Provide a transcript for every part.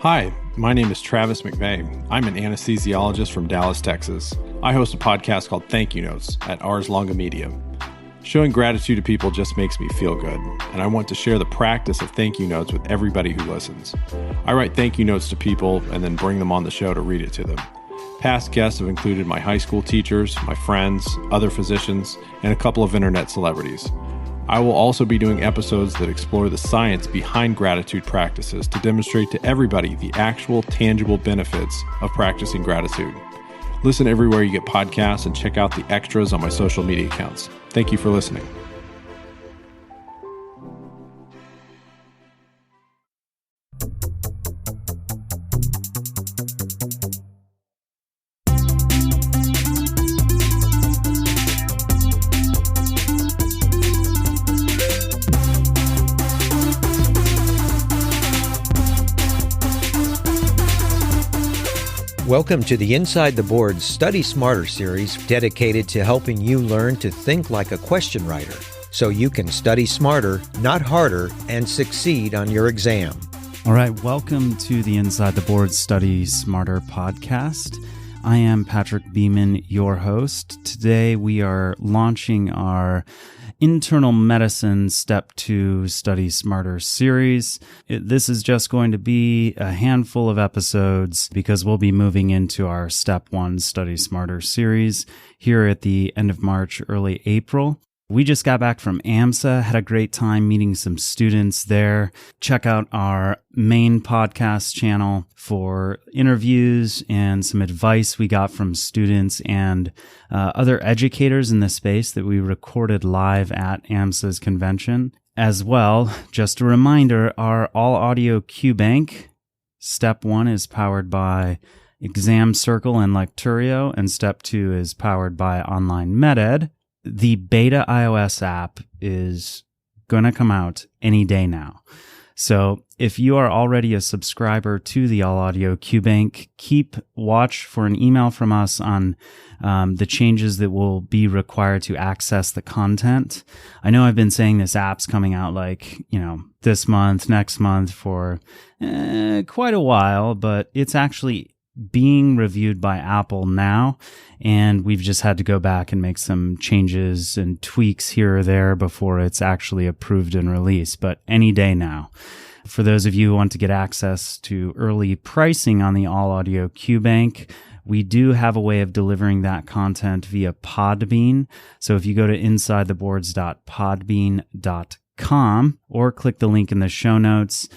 Hi, my name is Travis McVeigh. I'm an anesthesiologist from Dallas, Texas. I host a podcast called Thank You Notes at Ars Longa Media. Showing gratitude to people just makes me feel good, and I want to share the practice of thank you notes with everybody who listens. I write thank you notes to people and then bring them on the show to read it to them. Past guests have included my high school teachers, my friends, other physicians, and a couple of internet celebrities. I will also be doing episodes that explore the science behind gratitude practices to demonstrate to everybody the actual tangible benefits of practicing gratitude. Listen everywhere you get podcasts and check out the extras on my social media accounts. Thank you for listening. Welcome to the Inside the Board Study Smarter series dedicated to helping you learn to think like a question writer so you can study smarter, not harder, and succeed on your exam. All right, welcome to the Inside the Board Study Smarter podcast. I am Patrick Beeman, your host. Today we are launching our Internal Medicine Step 2 Study Smarter series. This is just going to be a handful of episodes because we'll be moving into our Step 1 Study Smarter series here at the end of March, early April. We just got back from AMSA, had a great time meeting some students there. Check out our main podcast channel for interviews and some advice we got from students and other educators in the space that we recorded live at AMSA's convention. As well, just a reminder, our all-audio QBank, Step 1 is powered by Exam Circle and Lecturio, and Step 2 is powered by Online MedEd. The beta iOS app is going to come out any day now. So if you are already a subscriber to the All Audio QBank, keep watch for an email from us on the changes that will be required to access the content. I know I've been saying this app's coming out this month, next month for quite a while, but it's actually being reviewed by Apple now, and we've just had to go back and make some changes and tweaks here or there before it's actually approved and released, but any day now. For those of you who want to get access to early pricing on the All Audio QBank, we do have a way of delivering that content via Podbean. So if you go to insidetheboards.podbean.com or click the link in the show notes,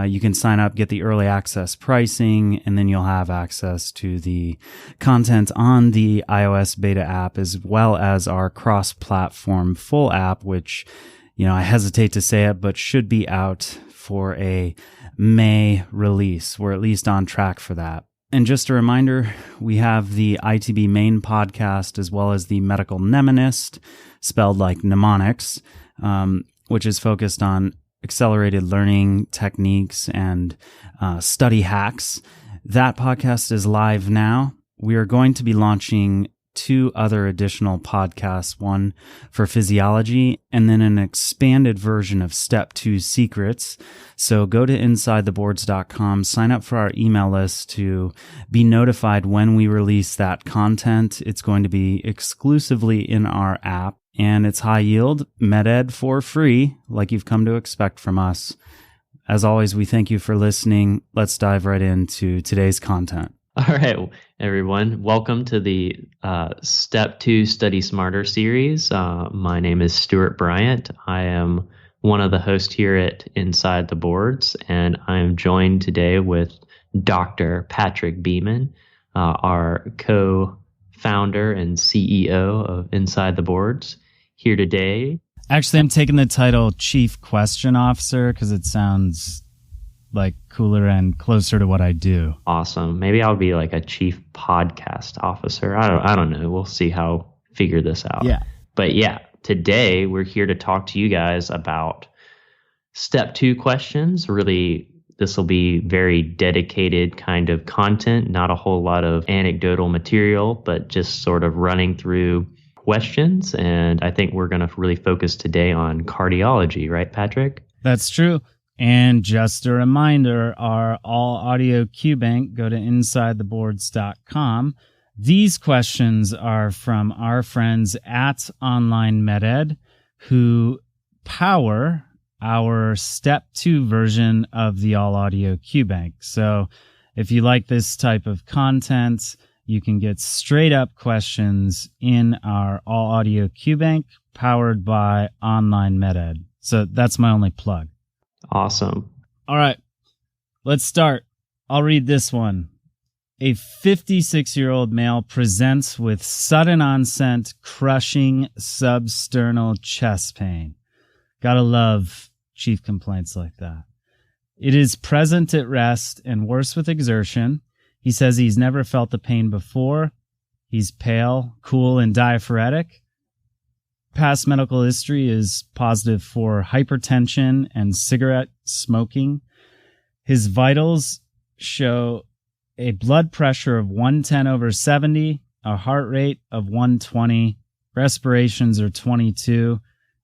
you can sign up, get the early access pricing, and then you'll have access to the content on the iOS beta app as well as our cross-platform full app, which, I hesitate to say it, but should be out for a May release. We're at least on track for that. And just a reminder, we have the ITB main podcast as well as the Medical Mnemonist, spelled like mnemonics, which is focused on accelerated learning techniques and study hacks. That podcast is live now. We are going to be launching 2 other additional podcasts, one for physiology and then an expanded version of Step 2 Secrets. So go to insidetheboards.com, sign up for our email list to be notified when we release that content. It's going to be exclusively in our app, and it's high yield, MedEd for free, like you've come to expect from us. As always, we thank you for listening. Let's dive right into today's content. All right, everyone. Welcome to the Step 2 Study Smarter series. My name is Stuart Bryant. I am one of the hosts here at Inside the Boards, and I am joined today with Dr. Patrick Beeman, our co-founder and CEO of Inside the Boards, here today. Actually, I'm taking the title Chief Question Officer because it sounds like cooler and closer to what I do. Awesome. Maybe I'll be like a chief podcast officer. I don't know. We'll see how figure this out. Yeah. But yeah, today we're here to talk to you guys about Step 2 questions. Really, this will be very dedicated kind of content, not a whole lot of anecdotal material, but just sort of running through questions. And I think we're going to really focus today on cardiology, right, Patrick? That's true. And just a reminder, our all audio Q bank, go to insidetheboards.com. These questions are from our friends at Online MedEd, who power our Step 2 version of the all audio Q bank. So if you like this type of content, you can get straight up questions in our all audio Q bank powered by Online MedEd. So that's my only plug. Awesome. All right, let's start. I'll read this one. A 56-year-old male presents with sudden onset crushing substernal chest pain. Gotta love chief complaints like that. It is present at rest and worse with exertion. He says he's never felt the pain before. He's pale, cool, and diaphoretic. Past medical history is positive for hypertension and cigarette smoking. His vitals show a blood pressure of 110/70, a heart rate of 120, respirations are 22,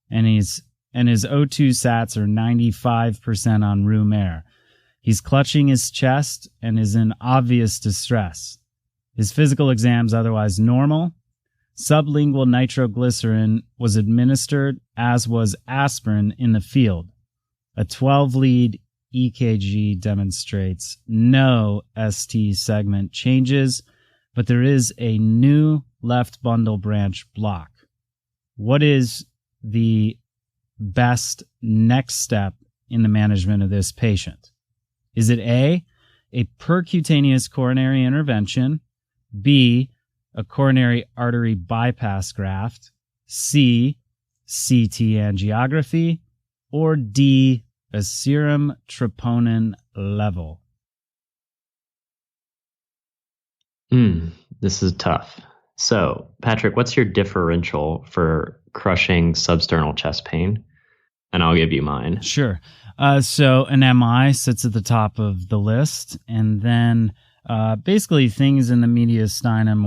and his O2 sats are 95% on room air. He's clutching his chest and is in obvious distress. His physical exam's otherwise normal. Sublingual nitroglycerin was administered, as was aspirin in the field. A 12-lead EKG demonstrates no ST segment changes, but there is a new left bundle branch block. What is the best next step in the management of this patient? Is it A, a percutaneous coronary intervention, B, a coronary artery bypass graft, C, CT angiography, or D, a serum troponin level? This is tough. So, Patrick, what's your differential for crushing substernal chest pain? And I'll give you mine. Sure. So an MI sits at the top of the list, and then basically things in the mediastinum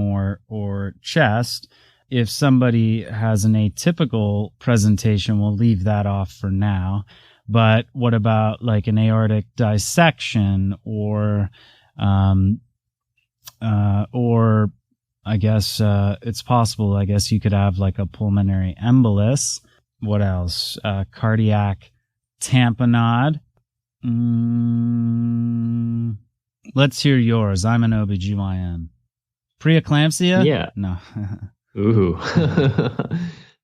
or chest. If somebody has an atypical presentation, we'll leave that off for now. But what about like an aortic dissection or I guess it's possible. I guess you could have like a pulmonary embolus. What else? Cardiac tamponade. Let's hear yours. I'm an OBGYN. Preeclampsia? Yeah. No. Ooh.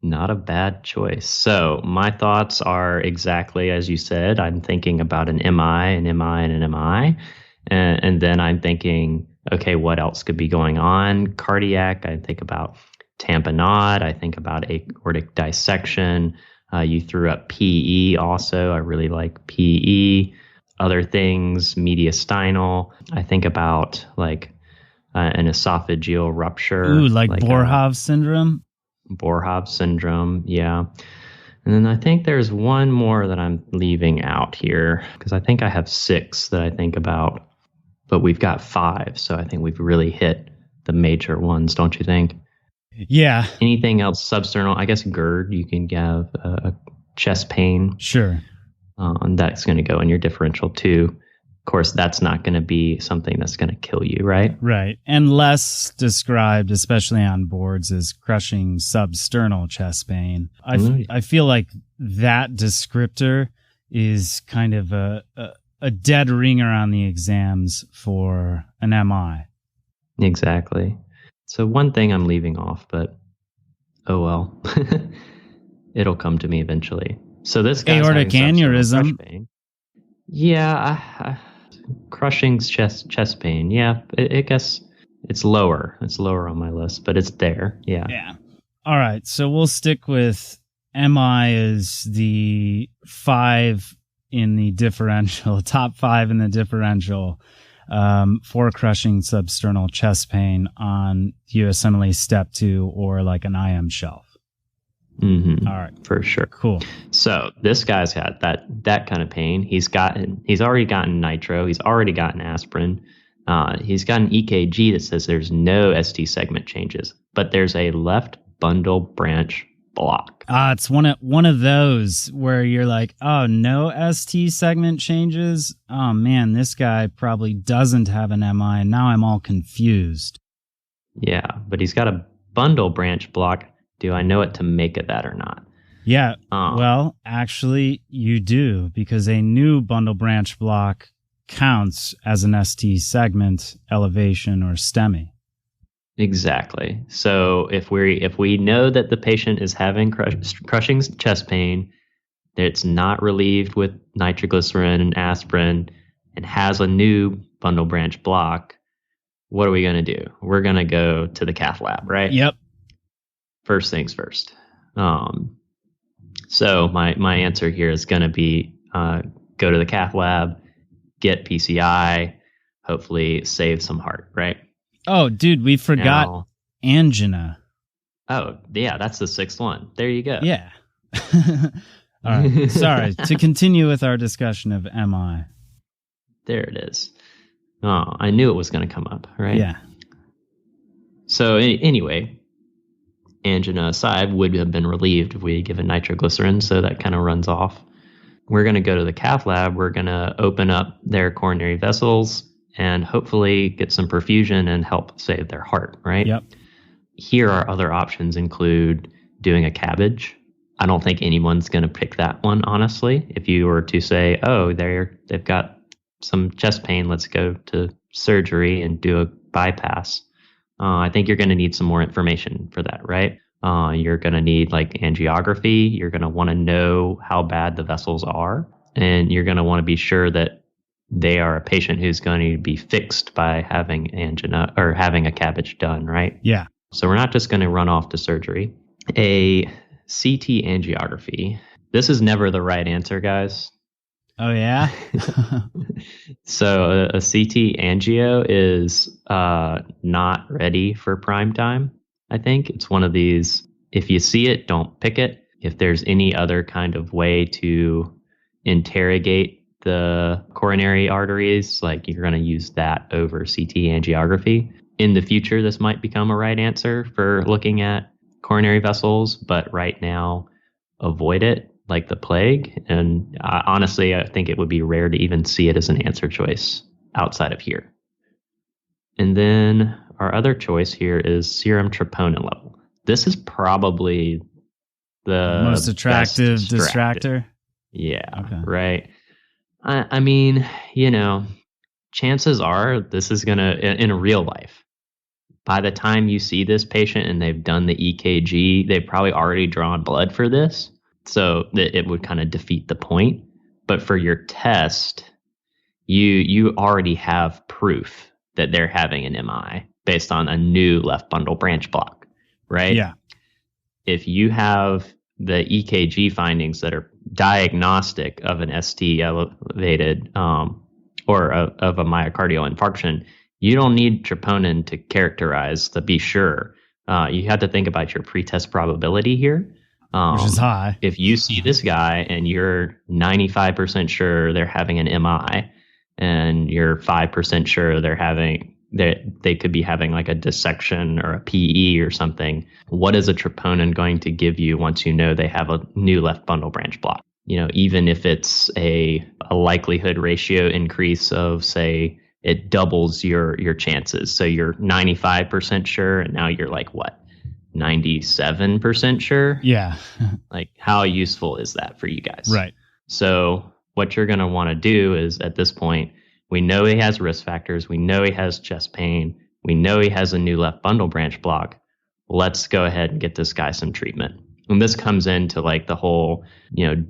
Not a bad choice. So my thoughts are exactly as you said. I'm thinking about an MI, an MI, and an MI. And then I'm thinking, okay, what else could be going on? Cardiac, I think about tamponade. I think about aortic dissection. You threw up PE also. I really like PE. Other things, mediastinal. I think about like an esophageal rupture. Ooh, like Boerhaave syndrome? Boerhaave syndrome, yeah. And then I think there's one more that I'm leaving out here because I think I have 6 that I think about, but we've got 5. So I think we've really hit the major ones, don't you think? Yeah. Anything else substernal? I guess GERD, you can have a chest pain. Sure. And that's going to go in your differential too. Of course, that's not going to be something that's going to kill you, right? Right. And less described, especially on boards, as crushing substernal chest pain. I feel like that descriptor is kind of a dead ringer on the exams for an MI. Exactly. So one thing I'm leaving off, but oh well. It'll come to me eventually. So this guy's aortic aneurysm. Pain. Yeah, crushing chest pain. Yeah, I guess it's lower. It's lower on my list, but it's there. Yeah. Yeah. All right. So we'll stick with MI as the 5 in the differential, top 5 in the differential for crushing substernal chest pain on USMLE Step 2 or like an IM shelf. Mm-hmm. All right. For sure. Cool. So this guy's got that kind of pain. He's already gotten nitro. He's already gotten aspirin. He's got an EKG that says there's no ST segment changes, but there's a left bundle branch block. It's one of those where you're like, oh, no ST segment changes. Oh man, this guy probably doesn't have an MI, and now I'm all confused. Yeah, but he's got a bundle branch block. Do I know what to make of that or not? Yeah, well, actually, you do, because a new bundle branch block counts as an ST segment, elevation, or STEMI. Exactly. So if we know that the patient is having crushing chest pain, that it's not relieved with nitroglycerin and aspirin, and has a new bundle branch block, what are we going to do? We're going to go to the cath lab, right? Yep. First things first. So my answer here is going to be go to the cath lab, get PCI, hopefully save some heart, right? Oh, dude, we forgot angina. Oh, yeah, that's the sixth one. There you go. Yeah. All right. Sorry. To continue with our discussion of MI. There it is. Oh, I knew it was going to come up, right? Yeah. So anyway, angina aside would have been relieved if we had given nitroglycerin, so that kind of runs off. We're going to go to the cath lab. We're going to open up their coronary vessels and hopefully get some perfusion and help save their heart, right? Yep. Here, our other options include doing a CABG. I don't think anyone's going to pick that one, honestly. If you were to say, oh, they've got some chest pain, let's go to surgery and do a bypass. I think you're going to need some more information for that, right? You're going to need like angiography. You're going to want to know how bad the vessels are. And you're going to want to be sure that they are a patient who's going to be fixed by having angina or having a CABG done, right? Yeah. So we're not just going to run off to surgery. A CT angiography. This is never the right answer, guys. Oh, yeah? So a CT angio is not ready for prime time, I think. It's one of these, if you see it, don't pick it. If there's any other kind of way to interrogate the coronary arteries, like you're going to use that over CT angiography. In the future, this might become a right answer for looking at coronary vessels, but right now, avoid it like the plague. And honestly, I think it would be rare to even see it as an answer choice outside of here. And then our other choice here is serum troponin level. This is probably the most attractive distractor. Yeah, okay. Right. I mean, chances are this is going to, in real life, by the time you see this patient and they've done the EKG, they've probably already drawn blood for this. So that it would kind of defeat the point. But for your test, you already have proof that they're having an MI based on a new left bundle branch block, right? Yeah. If you have the EKG findings that are diagnostic of an ST elevated or of a myocardial infarction, you don't need troponin to characterize to be sure. You have to think about your pretest probability here. Which is high. If you see this guy and you're 95% sure they're having an MI and you're 5% sure they could be having like a dissection or a PE or something, what is a troponin going to give you once you know they have a new left bundle branch block? Even if it's a likelihood ratio increase of, say, it doubles your chances. So you're 95% sure and now you're like what? 97% sure? Yeah. Like, how useful is that for you guys? Right. So what you're going to want to do is, at this point, we know he has risk factors. We know he has chest pain. We know he has a new left bundle branch block. Let's go ahead and get this guy some treatment. And this comes into like the whole,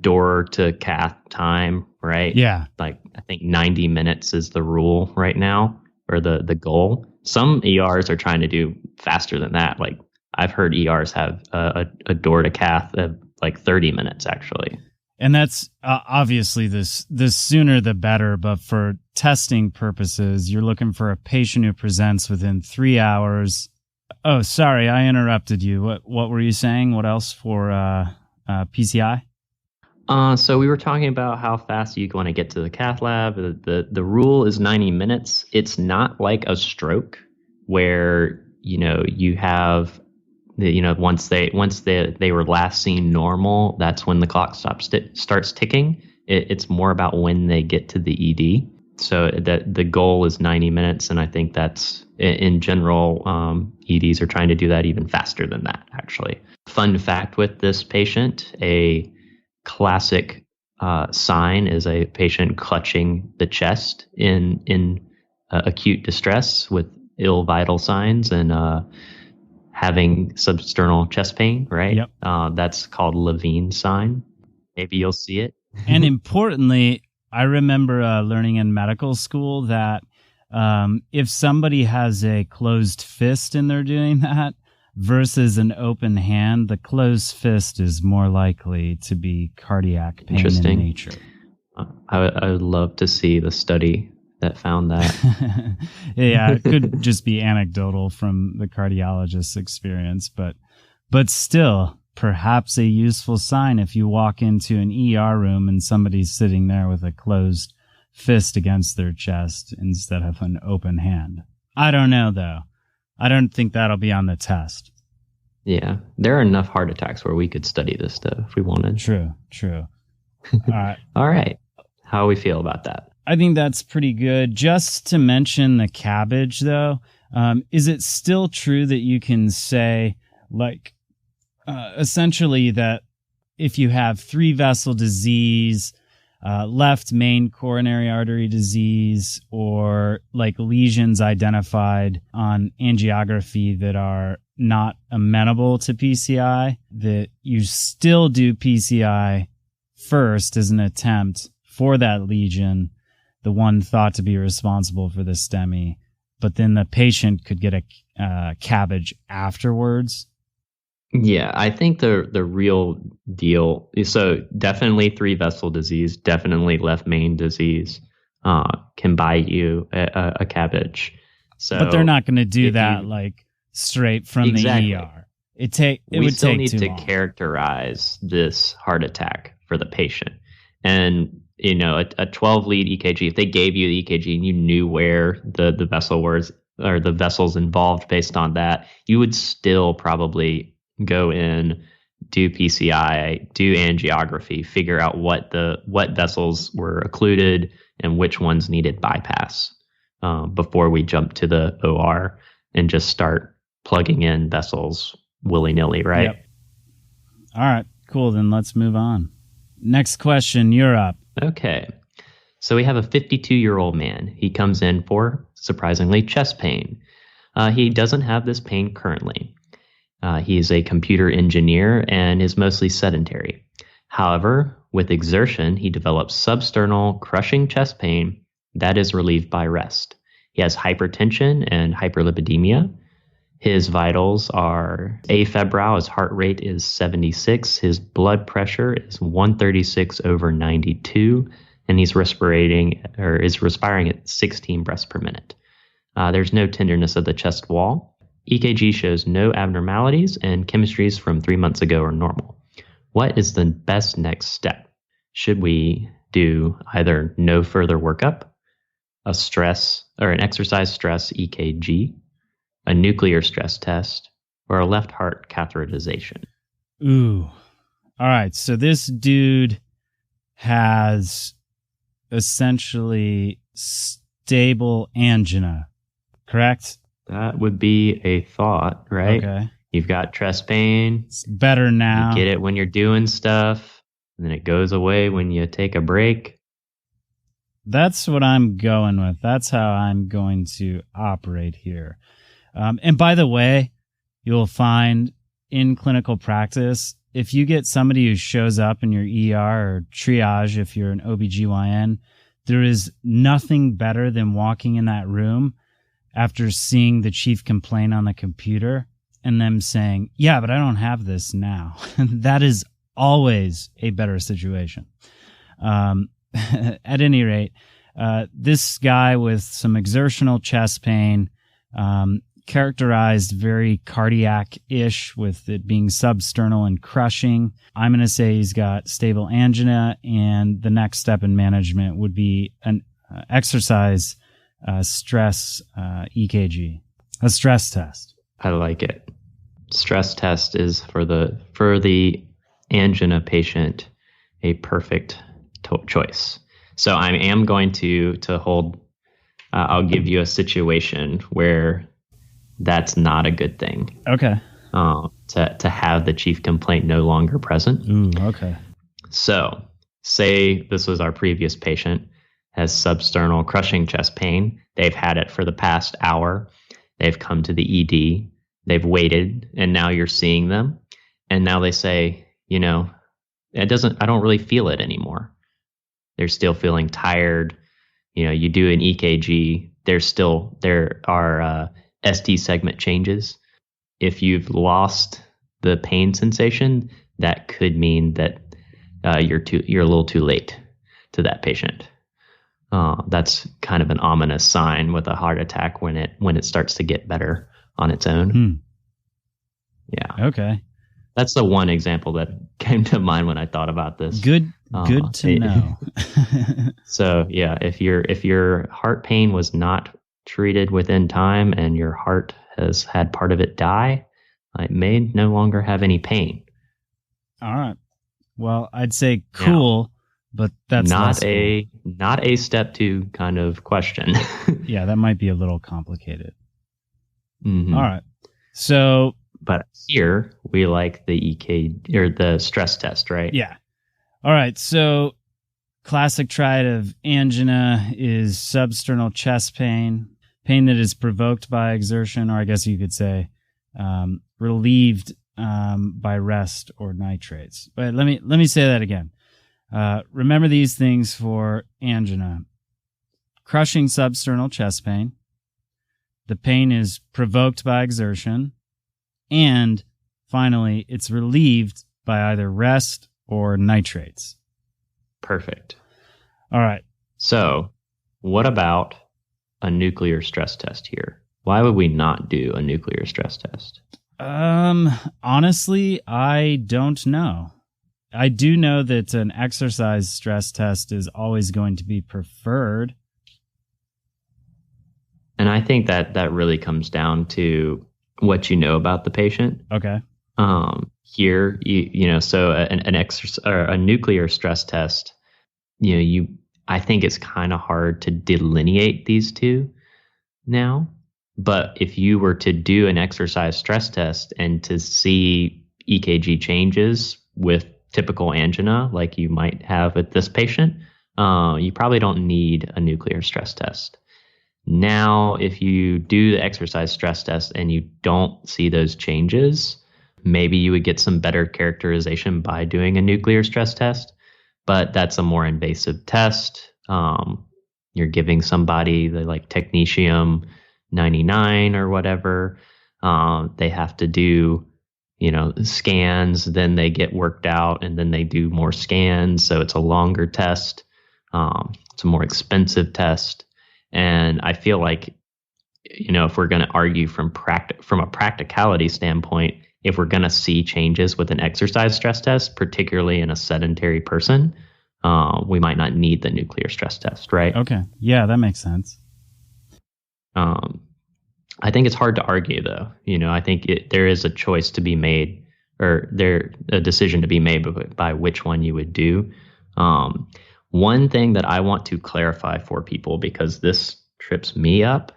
door to cath time, right? Yeah. Like, I think 90 minutes is the rule right now, or the goal. Some ERs are trying to do faster than that. Like, I've heard ERs have a door to cath of like 30 minutes, actually. And that's obviously the sooner the better. But for testing purposes, you're looking for a patient who presents within 3 hours. Oh, sorry, I interrupted you. What were you saying? What else for PCI? So we were talking about how fast you want to get to the cath lab. The rule is 90 minutes. It's not like a stroke where, you have once they were last seen normal, that's when the clock starts ticking. It's more about when they get to the ED. So that the goal is 90 minutes, and I think that's in general. EDs are trying to do that even faster than that. Actually, fun fact with this patient: a classic sign is a patient clutching the chest in acute distress with ill vital signs and having substernal chest pain. Right. Yep. That's called Levine's sign. Maybe you'll see it. And importantly, I remember learning in medical school that if somebody has a closed fist and they're doing that versus an open hand, the closed fist is more likely to be cardiac pain in nature. I would love to see the study that found that. Yeah, it could just be anecdotal from the cardiologist's experience, but still, perhaps a useful sign if you walk into an ER room and somebody's sitting there with a closed fist against their chest instead of an open hand. I don't know, though. I don't think that'll be on the test. Yeah, there are enough heart attacks where we could study this stuff if we wanted. True. All right. How do we feel about that? I think that's pretty good. Just to mention the cabbage, though, is it still true that you can say, like, essentially that if you have 3-vessel disease, left main coronary artery disease, or like lesions identified on angiography that are not amenable to PCI, that you still do PCI first as an attempt for that lesion, the one thought to be responsible for the STEMI, but then the patient could get a cabbage afterwards? Yeah, I think the real deal, so definitely 3-vessel disease, definitely left main disease can buy you a cabbage. So, but they're not going to do that like straight from the ER. We still need to characterize this heart attack for the patient. And, a 12-lead EKG, if they gave you the EKG and you knew where the vessel was or the vessels involved based on that, you would still probably go in, do PCI, do angiography, figure out what vessels were occluded and which ones needed bypass before we jump to the OR and just start plugging in vessels willy-nilly, right? Yep. All right, cool. Then let's move on. Next question, you're up. Okay. So we have a 52-year-old man. He comes in for, surprisingly, chest pain. He doesn't have this pain currently. He's a computer engineer and is mostly sedentary. However, with exertion, he develops substernal crushing chest pain that is relieved by rest. He has hypertension and hyperlipidemia. His vitals are afebrile. His heart rate is 76. His blood pressure is 136/92, and he's respiring at 16 breaths per minute. There's no tenderness of the chest wall. EKG shows no abnormalities, and chemistries from 3 months ago are normal. What is the best next step? Should we do either no further workup, a stress or an exercise stress EKG, a nuclear stress test, or a left heart catheterization? Ooh. All right. So this dude has essentially stable angina, correct? That would be a thought, right? Okay. You've got chest pain. It's better now. You get it when you're doing stuff, and then it goes away when you take a break. That's what I'm going with. That's how I'm going to operate here. And by the way, you'll find in clinical practice, if you get somebody who shows up in your ER or triage, if you're an OBGYN, there is nothing better than walking in that room after seeing the chief complain on the computer and them saying, yeah, but I don't have this now. That is always a better situation. At any rate, this guy with some exertional chest pain, characterized very cardiac-ish with it being substernal and crushing. I'm going to say he's got stable angina, and the next step in management would be an exercise stress EKG, a stress test. I like it. stress test is for the angina patient a perfect choice. So I am going to hold. I'll give you a situation where that's not a good thing. Okay. To have the chief complaint no longer present. Ooh, okay. So, say this was our previous patient, has substernal crushing chest pain. They've had it for the past hour. They've come to the ED. They've waited, and now you're seeing them. And now they say, I don't really feel it anymore. They're still feeling tired. You do an EKG. There are ST segment changes. If you've lost the pain sensation, that could mean that you're a little too late to that patient. That's kind of an ominous sign with a heart attack when it starts to get better on its own. Yeah. Okay. That's the one example that came to mind when I thought about this. Good to know. So yeah, if your heart pain was not treated within time and your heart has had part of it die, it may no longer have any pain. All right. Well, I'd say cool, but that's not a step 2 kind of question. Yeah, that might be a little complicated. Mm-hmm. All right. So, but here we like the EKG or the stress test, right? Yeah. All right. So, classic triad of angina is substernal chest pain that is provoked by exertion, or I guess you could say relieved by rest or nitrates. But let me say that again. Remember these things for angina: crushing substernal chest pain. The pain is provoked by exertion, and finally, it's relieved by either rest or nitrates. Perfect. All right. So, what about a nuclear stress test here? Why would we not do a nuclear stress test? Honestly, I don't know. I do know that an exercise stress test is always going to be preferred. And I think that really comes down to what you know about the patient. Okay. Here, so a nuclear stress test, I think it's kind of hard to delineate these two now. But if you were to do an exercise stress test and to see EKG changes with typical angina, like you might have with this patient, you probably don't need a nuclear stress test. Now, if you do the exercise stress test and you don't see those changes, maybe you would get some better characterization by doing a nuclear stress test, but that's a more invasive test. You're giving somebody the technetium 99 or whatever. They have to do, scans, then they get worked out, and then they do more scans. So it's a longer test. It's a more expensive test. And I feel like, if we're going to argue from a practicality standpoint, if we're going to see changes with an exercise stress test, particularly in a sedentary person, we might not need the nuclear stress test, right? Okay. Yeah, that makes sense. I think it's hard to argue, though. I think there is a choice to be made, or a decision to be made by which one you would do. One thing that I want to clarify for people, because this trips me up,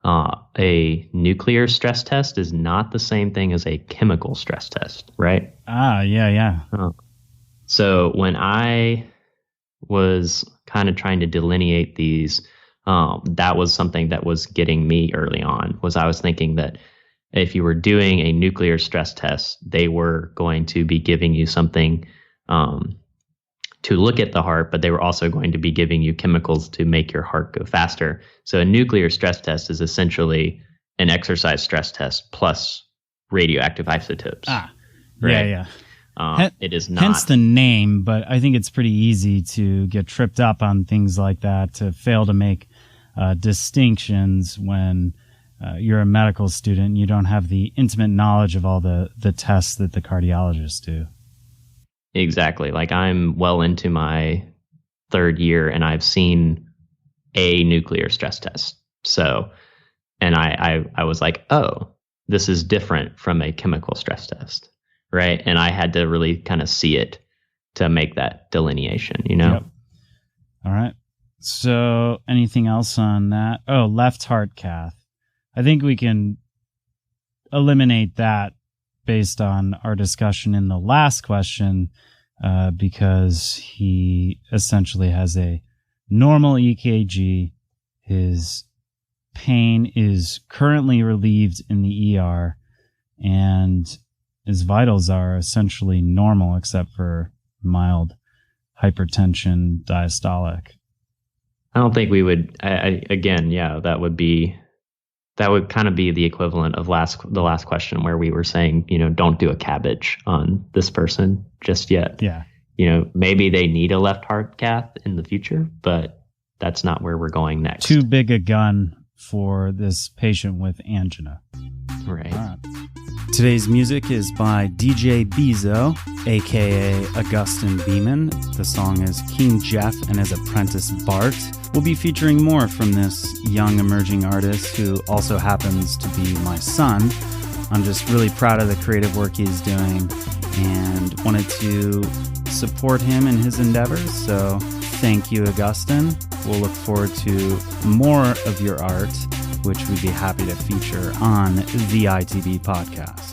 a nuclear stress test is not the same thing as a chemical stress test, right? Yeah. So when I was kind of trying to delineate these, that was something that was getting me early on, was I was thinking that if you were doing a nuclear stress test, they were going to be giving you something to look at the heart, but they were also going to be giving you chemicals to make your heart go faster. So a nuclear stress test is essentially an exercise stress test plus radioactive isotopes. Right? Yeah. It is not. Hence the name, but I think it's pretty easy to get tripped up on things like that, to fail to make distinctions when you're a medical student and you don't have the intimate knowledge of all the tests that the cardiologists do. Exactly. I'm well into my 3rd year and I've seen a nuclear stress test. So, and I was like, oh, this is different from a chemical stress test, right? And I had to really kind of see it to make that delineation, Yep. All right. So anything else on that? Oh, left heart cath. I think we can eliminate that based on our discussion in the last question, because he essentially has a normal EKG. His pain is currently relieved in the ER, and his vitals are essentially normal except for mild hypertension, diastolic. I don't think we would. That would kind of be the equivalent of the last question where we were saying, don't do a cabbage on this person just yet. Yeah. Maybe they need a left heart cath in the future, but that's not where we're going next. Too big a gun for this patient with angina. Right. All right. Today's music is by DJ Bezo, aka Augustin Beeman. The song is King Jeff and his apprentice Bart. We'll be featuring more from this young emerging artist who also happens to be my son. I'm just really proud of the creative work he's doing and wanted to support him in his endeavors. So thank you, Augustin. We'll look forward to more of your art, which we'd be happy to feature on the ITB podcast.